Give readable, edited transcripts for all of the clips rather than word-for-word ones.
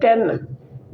10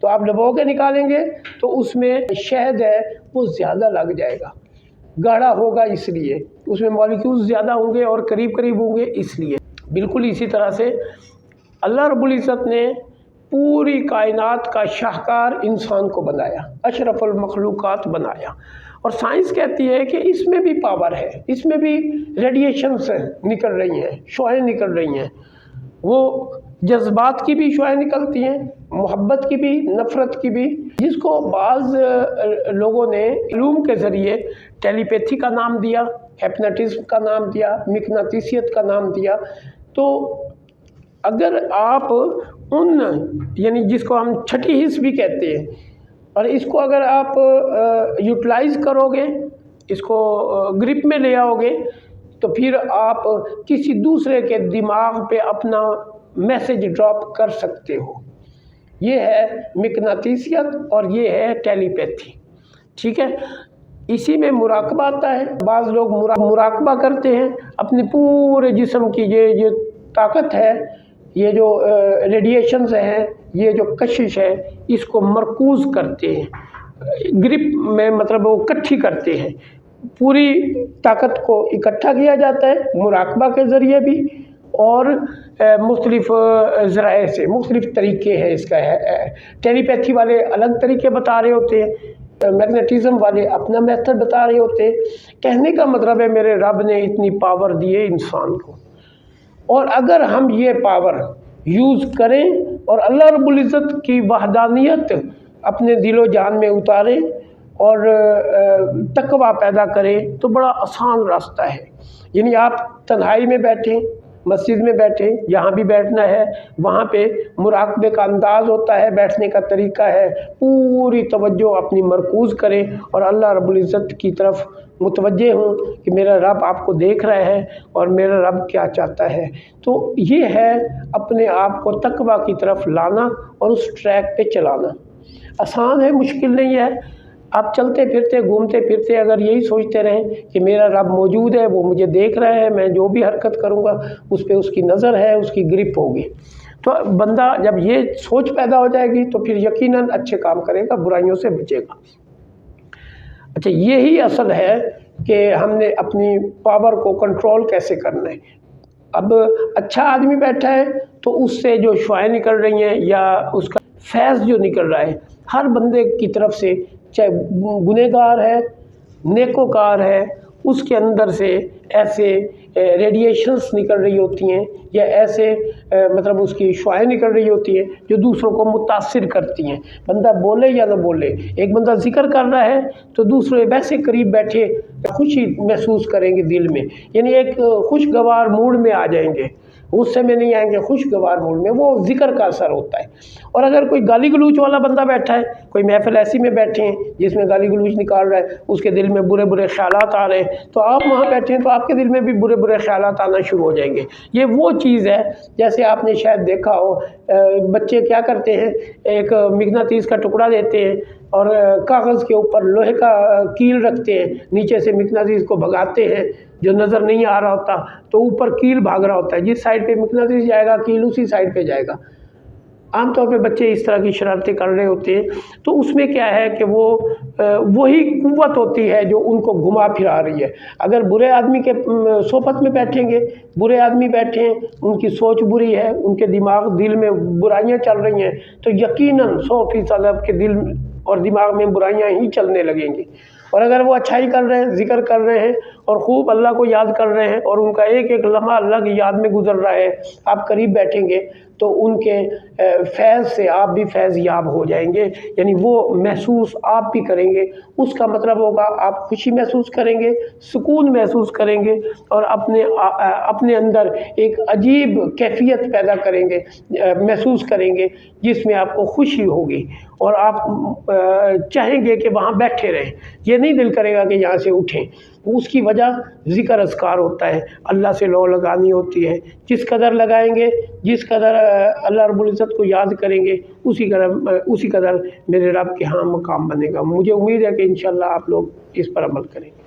تو آپ ڈبو کے نکالیں گے تو اس میں شہد ہے وہ زیادہ لگ جائے گا، گاڑھا ہوگا، اس لیے اس میں مالیکیولز زیادہ ہوں گے اور قریب قریب ہوں گے، اس لیے۔ بالکل اسی طرح سے اللہ رب العزت نے پوری کائنات کا شاہکار انسان کو بنایا، اشرف المخلوقات بنایا، اور سائنس کہتی ہے کہ اس میں بھی پاور ہے، اس میں بھی ریڈیشنز نکل رہی ہیں، شعاعیں نکل رہی ہیں، وہ جذبات کی بھی شعاعیں نکلتی ہیں، محبت کی بھی، نفرت کی بھی، جس کو بعض لوگوں نے علوم کے ذریعے ٹیلی پیتھی کا نام دیا، ہیپناٹزم کا نام دیا، مقناطیسیت کا نام دیا۔ تو اگر آپ ان یعنی جس کو ہم چھٹی حس بھی کہتے ہیں، اور اس کو اگر آپ یوٹیلائز کرو گے، اس کو گرپ میں لے آؤ گے، تو پھر آپ کسی دوسرے کے دماغ پہ اپنا میسج ڈراپ کر سکتے ہو۔ یہ ہے مقناطیسیت اور یہ ہے ٹیلی پیتھی، ٹھیک ہے۔ اسی میں مراقبہ آتا ہے، بعض لوگ مراقبہ کرتے ہیں، اپنے پورے جسم کی یہ طاقت ہے، یہ جو ریڈیشنز ہیں، یہ جو کشش ہے، اس کو مرکوز کرتے ہیں، گرپ میں مطلب وہ اکٹھی کرتے ہیں، پوری طاقت کو اکٹھا کیا جاتا ہے مراقبہ کے ذریعے بھی، اور مختلف ذرائع سے، مختلف طریقے ہیں اس کا ہے۔ ٹیلی پیتھی والے الگ طریقے بتا رہے ہوتے ہیں، میگنیٹزم والے اپنا میتھڈ بتا رہے ہوتے ہیں۔ کہنے کا مطلب ہے میرے رب نے اتنی پاور دی ہے انسان کو، اور اگر ہم یہ پاور یوز کریں اور اللہ رب العزت کی وحدانیت اپنے دل و جان میں اتاریں اور تقویٰ پیدا کریں تو بڑا آسان راستہ ہے۔ یعنی آپ تنہائی میں بیٹھیں، مسجد میں بیٹھیں، جہاں بھی بیٹھنا ہے وہاں پہ مراقبے کا انداز ہوتا ہے، بیٹھنے کا طریقہ ہے، پوری توجہ اپنی مرکوز کریں اور اللہ رب العزت کی طرف متوجہ ہوں کہ میرا رب آپ کو دیکھ رہا ہے اور میرا رب کیا چاہتا ہے۔ تو یہ ہے اپنے آپ کو تقویٰ کی طرف لانا اور اس ٹریک پہ چلانا۔ آسان ہے، مشکل نہیں ہے۔ آپ چلتے پھرتے گھومتے پھرتے اگر یہی سوچتے رہیں کہ میرا رب موجود ہے، وہ مجھے دیکھ رہا ہے، میں جو بھی حرکت کروں گا اس پہ اس کی نظر ہے، اس کی گرپ ہوگی، تو بندہ جب یہ سوچ پیدا ہو جائے گی تو پھر یقیناً اچھے کام کرے گا، برائیوں سے بچے گا۔ اچھا، یہی اصل ہے کہ ہم نے اپنی پاور کو کنٹرول کیسے کرنا ہے۔ اب اچھا آدمی بیٹھا ہے تو اس سے جو شعاعیں نکل رہی ہیں یا اس کا فیض جو نکل رہا ہے ہر بندے کی طرف سے، چاہے گنہگار ہے، نیکوکار ہے، اس کے اندر سے ایسے ریڈیشنز نکل رہی ہوتی ہیں یا ایسے مطلب اس کی شعاعیں نکل رہی ہوتی ہیں جو دوسروں کو متاثر کرتی ہیں۔ بندہ بولے یا نہ بولے، ایک بندہ ذکر کر رہا ہے تو دوسرے ویسے قریب بیٹھے خوشی محسوس کریں گے دل میں، یعنی ایک خوشگوار موڈ میں آ جائیں گے، غصے میں نہیں آئیں گے، خوشگوار موڈ میں، وہ ذکر کا اثر ہوتا ہے۔ اور اگر کوئی گالی گلوچ والا بندہ بیٹھا ہے، کوئی محفل ایسی میں بیٹھے ہیں جس میں گالی گلوچ نکال رہا ہے، اس کے دل میں برے برے خیالات آ رہے ہیں، تو آپ وہاں بیٹھے ہیں تو آپ کے دل میں بھی برے برے خیالات آنا شروع ہو جائیں گے۔ یہ وہ چیز ہے جیسے آپ نے شاید دیکھا ہو، بچے کیا کرتے ہیں، ایک مقناطیس کا ٹکڑا لیتے ہیں اور کاغذ کے اوپر لوہے کا کیل رکھتے ہیں، نیچے سے مقناطیس کو بھگاتے ہیں جو نظر نہیں آ رہا ہوتا، تو اوپر کیل بھاگ رہا ہوتا ہے، جس سائڈ پہ مقناطیس جائے گا کیل اسی سائڈ پہ جائے گا۔ عام طور پہ بچے اس طرح کی شرارتیں کر رہے ہوتے ہیں، تو اس میں کیا ہے کہ وہ وہی قوت ہوتی ہے جو ان کو گھما پھرا رہی ہے۔ اگر برے آدمی کے صحبت میں بیٹھیں گے، برے آدمی بیٹھے ہیں، ان کی سوچ بری ہے، ان کے دل میں برائیاں چل رہی ہیں، تو یقیناً 100% آپ کے دل اور دماغ میں برائیاں ہی چلنے لگیں گی۔ اور اگر وہ اچھائی کر رہے ہیں، ذکر کر رہے ہیں اور خوب اللہ کو یاد کر رہے ہیں اور ان کا ایک ایک لمحہ اللہ کی یاد میں گزر رہا ہے، آپ قریب بیٹھیں گے تو ان کے فیض سے آپ بھی فیض یاب ہو جائیں گے، یعنی وہ محسوس آپ بھی کریں گے۔ اس کا مطلب ہوگا آپ خوشی محسوس کریں گے، سکون محسوس کریں گے اور اپنے اندر ایک عجیب کیفیت پیدا کریں گے، محسوس کریں گے، جس میں آپ کو خوشی ہوگی اور آپ چاہیں گے کہ وہاں بیٹھے رہیں، یہ نہیں دل کرے گا کہ یہاں سے اٹھیں۔ اس کی وجہ ذکر اذکار ہوتا ہے، اللہ سے لو لگانی ہوتی ہے، جس قدر لگائیں گے، جس قدر اللہ رب العزت کو یاد کریں گے، اسی قدر میرے رب کے ہاں مقام بنے گا۔ مجھے امید ہے کہ انشاءاللہ آپ لوگ اس پر عمل کریں گے۔